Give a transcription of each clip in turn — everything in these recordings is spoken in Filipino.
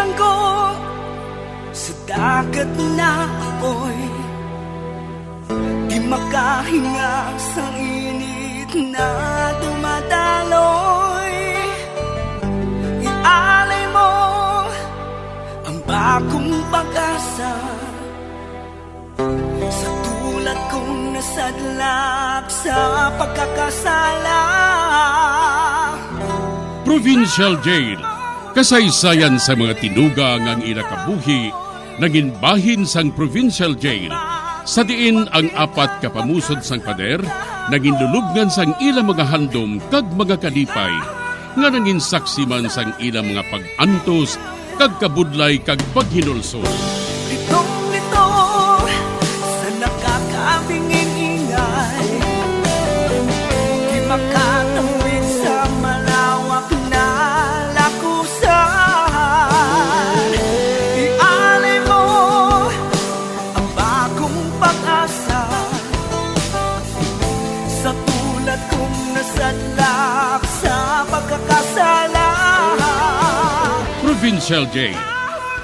Bilang ko sa dagat na apoy, di makahinga sa init na dumadaloy. Ialay mo ang bagong pag-asa sa tulad kong nasadlak sa pagkakasala. Provincial Jail, kasaysayan sa mga tinugang ang ilakabuhi, naging bahin sang Provincial Jail. Sa diin ang apat kapamusod sang pader, naging lulubngan sang ilang mga handom kag mga kalipay, nga naging saksi man sang ilang mga pag-antos, kag kabudlay kag paghinulsol. Litong-lito sa nakakabingin ingay, di makatawid sa malawak na lakusan. Ialay mo ang bagong pag-asa sa tulad kong nasadlak sa pagkakasala. Provincial Jail,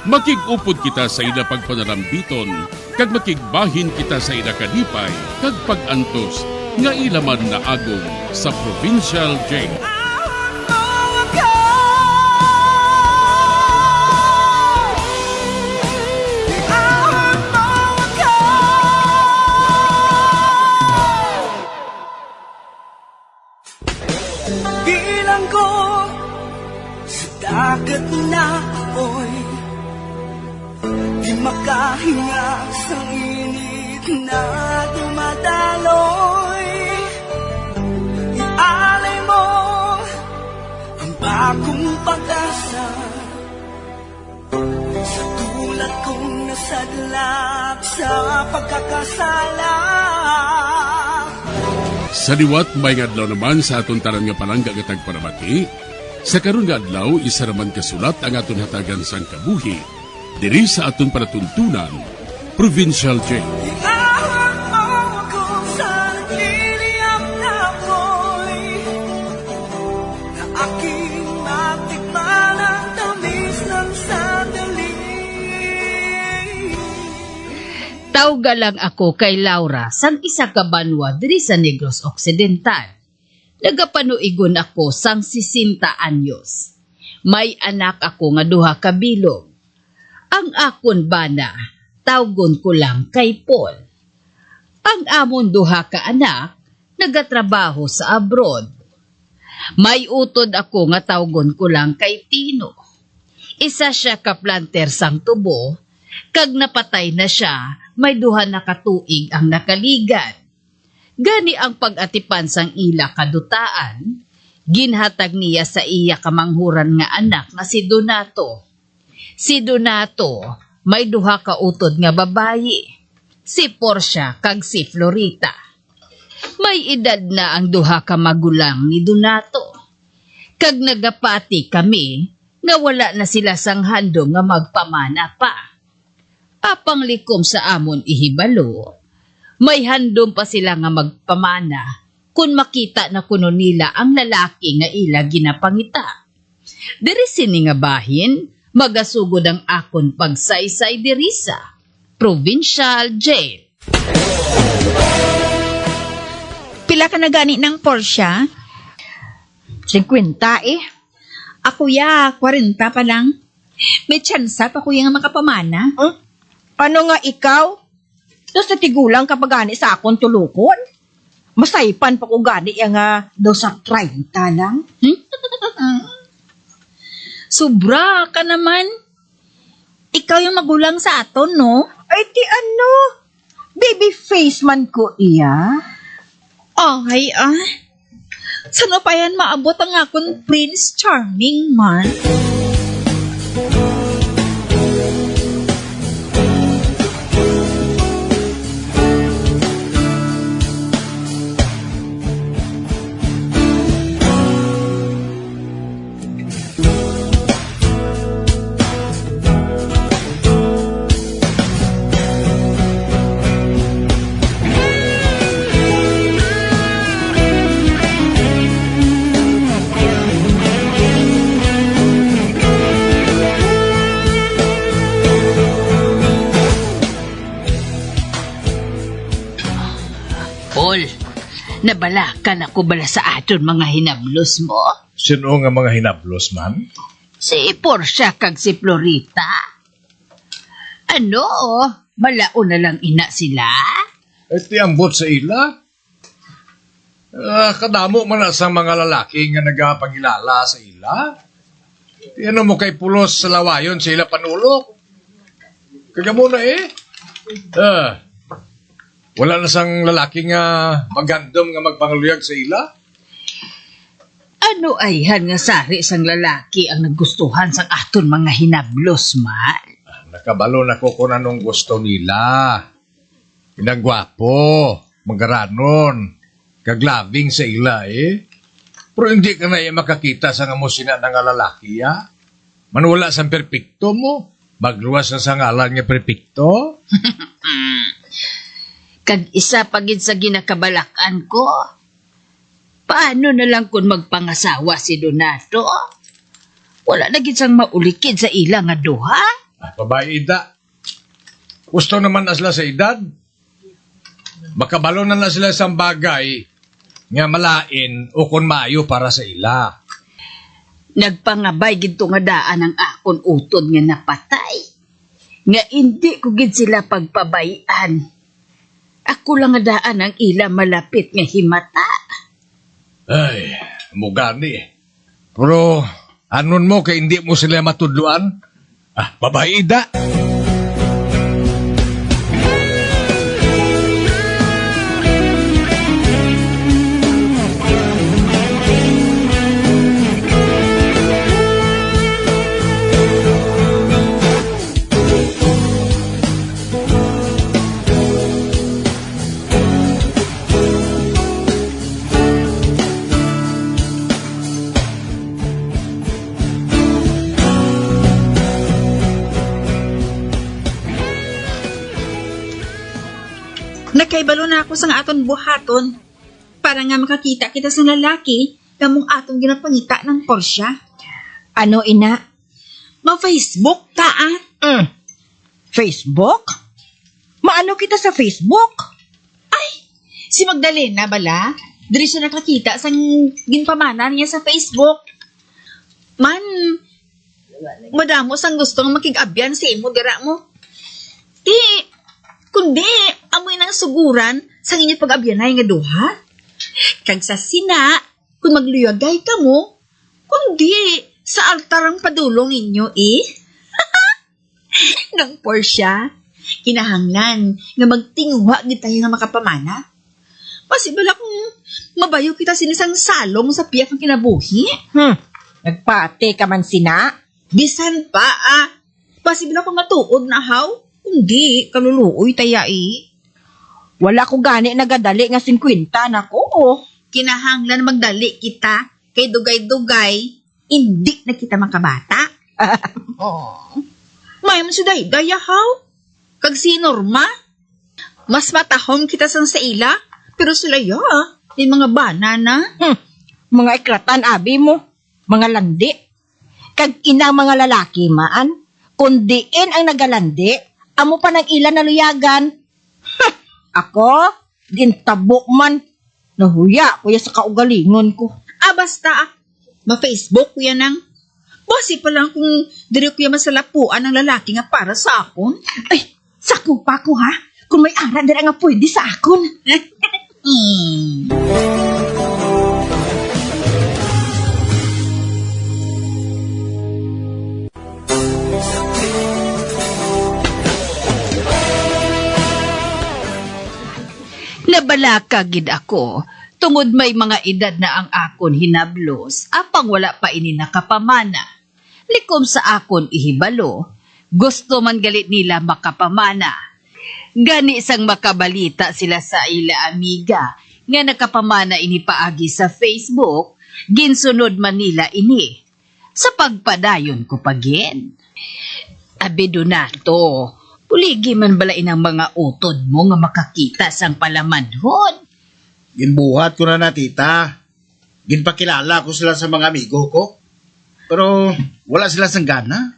makig-upod kita sa ila pagpanarambiton, kag makigbahin kita sa ila kalipay, kag pag-antos, nga ilaman na agong sa Provincial Jail. Bilang ko sa dagat na apoy, di makahinga sa init na dumadaloy. Ialay mo ang bagong pag-asa sa tulad kong nasadlak sa pagkakasala. Sa liwat may adlaw naman sa aton tanan nga palangga gatag paramati, sa karon nga adlaw isa raman kasulat ang aton hatagan sang kabuhi diri sa aton panatuntunan, Provincial Jail. Iawag mo ako sa nagliliyap na apoy, na aking matikman ang tamis ng sandali. Tawga lang ako kay Laura sang isa ka banwa diri sa Negros Occidental. Nagapanuigon ako sang 60 anyos. May anak ako nga duha ka bilog. Ang akon bana, tawgon ko lang kay Paul. Ang amon duha ka anak, nagatrabaho sa abroad. May utod ako nga tawgon ko lang kay Tino. Isa siya ka planter sang tubo, kag napatay na siya, may duha na katuig ang nakaligan. Gani ang pag-atipan sang ila kadutaan, ginhatag niya sa iya kamanghuran nga anak nga si Donato. Si Donato, may duha ka utod nga babayi, si Portia kag si Florita. May edad na ang duha ka magulang ni Donato. Kag nagapati kami, nga wala na sila sang handom nga magpamana pa. Apang likom sa amon ihibalo, may handom pa sila nga magpamana kung makita na kuno nila ang lalaki nga ila ginapangita. Diri sini nga bahin, magasugod ang akon pagsaysay diri sa Provincial Jail. Pila ka na gani ng Portia? 50 eh. Ako 40 pa lang. May tsansa pa kuya nga makapamana. Ano nga ikaw? Tapos natigulang ka pa gani sa akong tulukon? Masaypan pa ko gani nga daw sa 30 lang? Sobra ka naman. Ikaw yung magulang sa aton, no? Ay ti ano? Baby face man ko iya? Ay, saan pa yan maabot ang akong Prince Charming man? Nabalakan ako bala sa aton mga hinablos mo. Sino nga mga hinablos man? Si Portia kag si Florita. Ano? Malao na lang ina sila? Iti ambot sa ila. Kadamo man na sa mga lalaki nga nagapagilala sa ila. Ano mo kay pulos sa lawayon sa ila panulok? Kagamo na wala na sang lalaki nga magandom nga magpanguluyag sa ila? Ano ayhan nga sari sang lalaki ang nagustuhan sang aton mga hinablos man? Nakabalo na ko kung anong gusto nila. Pinagwapo, magaranon, kaglabing sa ila Pero hindi ka na makakita sa nga mo sina nga lalaki Manwala sa perpekto mo. Magluwas na sa ngalan nga perpekto. Kag isa pagid sa ginakabalakan ko. Paano na lang kung magpangasawa si Donato? Wala na gid sang maulikid sa ila nga duha. Babae ida. Gusto naman na sila sa edad. Makabalo na sila sa bagay nga malain o kung maayo para sa ila. Nagpangabay gid to nga daan ang akon utod nga napatay. Nga hindi ko gid sila pagpabayan. Ako lang nga daan ang ila malapit nga himata. Ay, mugani. Pero anon mo kay hindi mo sila matudluan? Babae ida. Nakaibalo na ako sa nga aton buhaton para nga makakita kita sa lalaki kamong atong ginapangita ng Portia. Ano, ina? Ma-Facebook ta Facebook? Maano kita sa Facebook? Si Magdalena bala, diri siya nakakita sa ginpamanan niya sa Facebook. Man, madamo sang gustong makig-abyan si imo dira mo. Kundi, amoy nang suguran sa inyong pag-abyanay nga duha. Kag sa sina, kung magluyagay ka mo, kundi sa altarang padulong ninyo Nang Portia, kinahanglan nga magtingwa gid tayo nga makapamana. Pasibala kung mabayo kita sinisang salong sa piyak ng kinabuhi. Nagpate ka man sina? Bisan pa Pasibala kung matuod na haw. Hindi, kaluluoy taya Wala ko gani nagadali nga 50 na ko. Kinahanglan magdali kita kay dugay-dugay, hindi na kita makabata. May man si Dayday haw. Kag si Norma. Mas matahom kita sa ila, pero sila yung mga banana. Mga ikratan abi mo. Mga landi. Kag inang mga lalaki maan. Kundiin ang nagalandi. Amo pa ng ilan na luyagan. Ako, gintabo man. Nahuya kuya sa kaugalingon ko. Basta, ma-Facebook kuya nang. Basi pa lang kung diri kuya masalapuan ng lalaki nga para sa akon. Ay, sako pa ko ha. Kung may ara dira nga pwede sa akon. Nabalaka gid ako, tungod may mga edad na ang akon hinablos, apang wala pa ini nakapamana. Likom sa akon ihibalo, gusto man galit nila makapamana. Gani sang makabalita sila sa ila amiga, nga nakapamana ini paagi sa Facebook, ginsunod man nila ini. Sa pagpadayon ko pagin. Abi Donato, puligi man balain ang mga utod mo nga makakita sang palamanhon. Ginbuhat ko na tita. Ginpakilala ko sila sa mga amigo ko. Pero wala sila sang gana.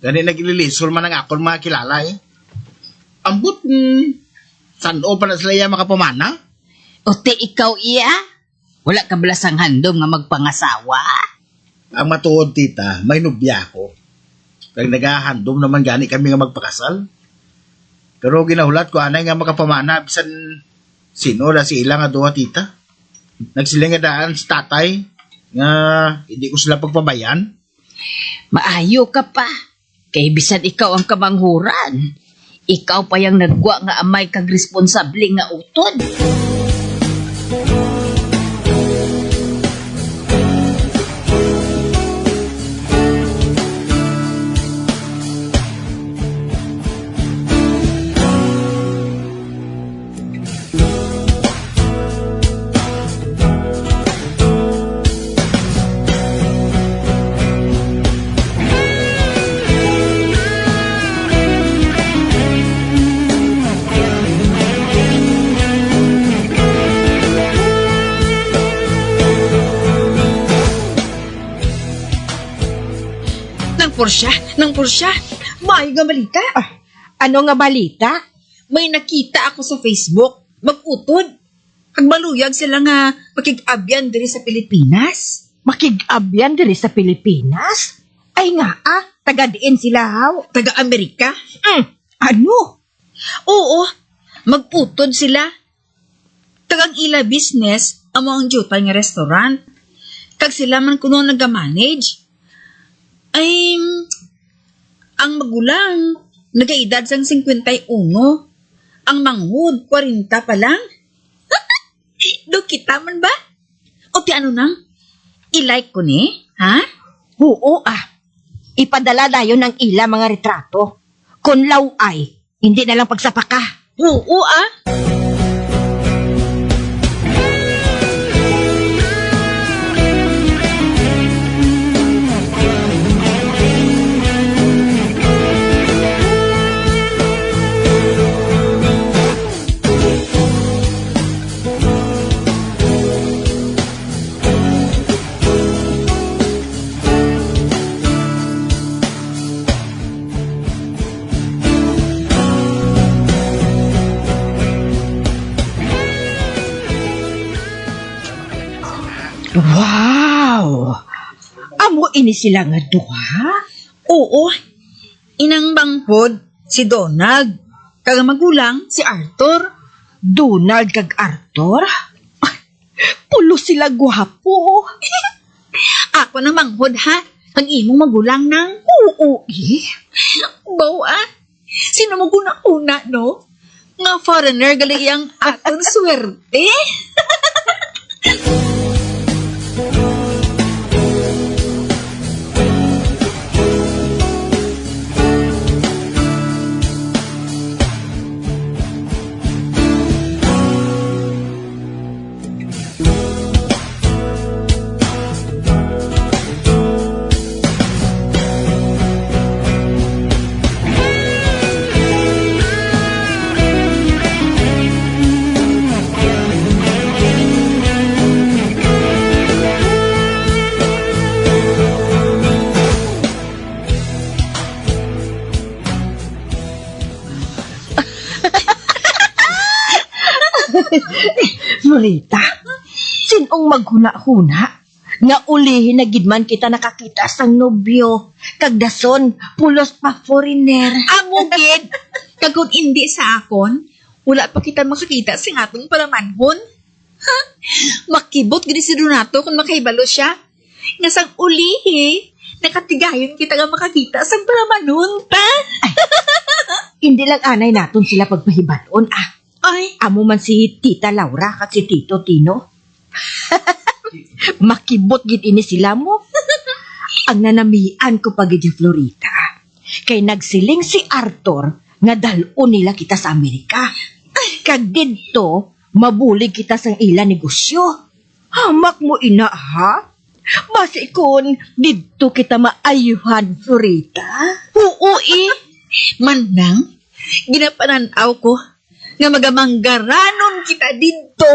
Gani nagililisol man ang akon mga kilala Ambot, saan o pa na sila yung makapamana? O ti ikaw iya? Wala ka balasang handom nga magpangasawa? Ang matuod, tita, may nubya ako. Kag nagahandom naman gani kami nga magpakasal. Pero ginahulat ko anay nga makapamana bisan sino na si ila nga duha, tita. Nagsiling nga daan sa tatay nga hindi ko sila pagpabayan. Maayo ka pa. Kay bisan ikaw ang kamanghuran. Ikaw pa yung nagwa nga amay kag responsable nga utod. Nang Porsya, may nga balita. Ano nga balita? May nakita ako sa Facebook, mag-utod. Kag maluyag sila nga makig-abyan diri sa Pilipinas. Makig-abyan diri sa Pilipinas? Ay nga taga-diin sila haw. Taga-Amerika. Ano? Oo, mag-utod sila. Tagang ila business ang mga jutay nga restaurant. Kag sila man kuno nag-manage. Ay, ang magulang, nagaedad sang 51. Ang manghud, 40 pa lang. Do kita man ba? O ti ano nang? I-like ko ni, ha? Oo Ipadala dayon ng ila mga retrato. Kung law ay, hindi na lang pagsapaka. Oo Wow! Amo ini sila nga duha? Oo. Inang banghod, si Donald. Kag magulang, si Arthur. Donald kag Arthur? Ay, pulo sila gwapo. Ako na manghod, ha? Ang imong magulang nang. Oo Bawa, sino mo guna-una, no? Nga foreigner gali ang aton swerte. Florita, sinong maghuna-huna? Nga ulihin na gidman kita nakakita sang nobyo. Kagdason, pulos pa foreigner. Amugid, kagod hindi sa akon, wala pa kita makakita sa atong palamanhon. Ha? Makibot gini si Donato kung makaibalo siya. Nga sang ulihi, nakatigayon kita nga makakita sang palamanhon pa. Hindi lang anay naton sila pagpahibalon Ay, Amo man si Tita Laura kat si Tito Tino. Makibot gid ini sila mo. Ang nanamian ko pag di Florita. Kay nagsiling si Arthur nga dalon nila kita sa Amerika. Kag didto, mabulig kita sang ila negosyo. Hamak mo ina ha? Basi kun didto kita maayuhan, Florita. oo Manang, ginapananaw ko nga magamanggaranon kita dito.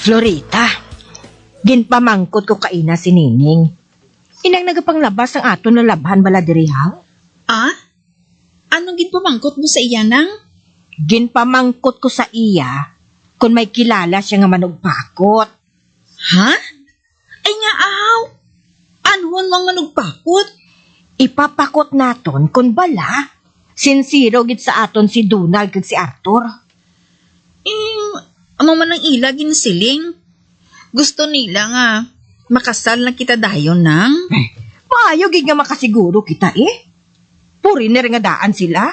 Florita, ginpamangkot ko kaina si Nining. Inang nagapanglabas ang ato na labhan bala diri ha? Ah? Anong ginpamangkot mo sa iya nang? Ginpamangkot ko sa iya kung may kilala siya nga manugpakot. Ha? Ay nga ahaw. Anuhon mang manugpakot? Ipapakot naton kung bala. Sinsiro gid sa aton si Donald kag si Arthur. Amo man ang ila ginsiling. Gusto nila nga makasal na kita dayon nang. Maayo gid nga makasiguro kita eh. Puriner nga daan sila.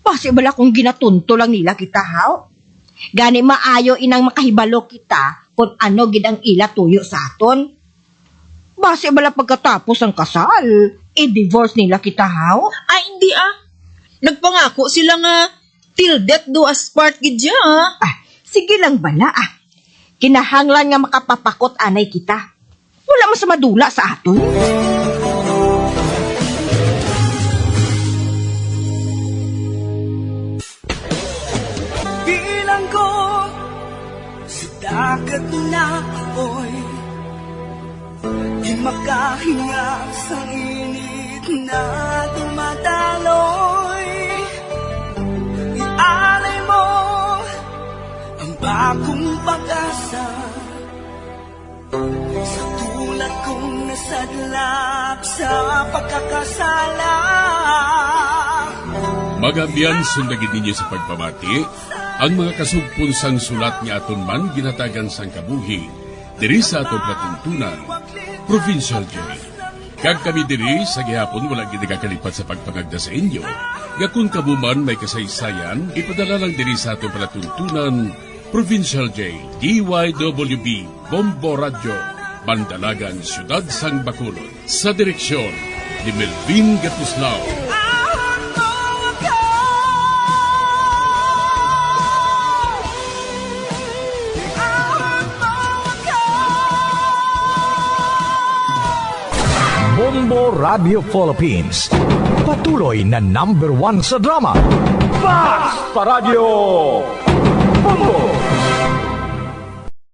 Basi bala kung ginatunto lang nila kita haw. Gani maayo inang makahibalo kita kung ano gid ang ila tuyo sa aton. Basi bala pagkatapos ang kasal, i-divorce nila kita haw. Ay hindi ah. Nagpangako sila nga till death do us part gid ya. Sige lang bala ah. Kinahanglan nga makapapakot anay kita. Wala man sa madula sa aton. Bilang ko sa dagat na apoy, di makahinga sa init na dumadaloy. Ialay mo ang bagong pag-asa sa tulad kong nasadlak sa pagkakasala. Magabiyan sundagin ninyo sa pagpamati ang mga kasugpon sang sulat ni aton man ginatagan sang kabuhi diri sa aton platuntunan, Provincial Jail. Kag kami diri sa gihapon wala gid nagakalipat sa pagpangagda sa inyo. Gakun kabuman may kasaysayan, ipadala lang diri sa aton platuntunan, Provincial Jail, DYWB, Bombo Radio, Bandalagan, Siyudad Sang Bacolod. Sa direksyon ni Melvin Gatuslao. Bombo Radio Philippines. Patuloy na #1 sa drama. Fast Paradio!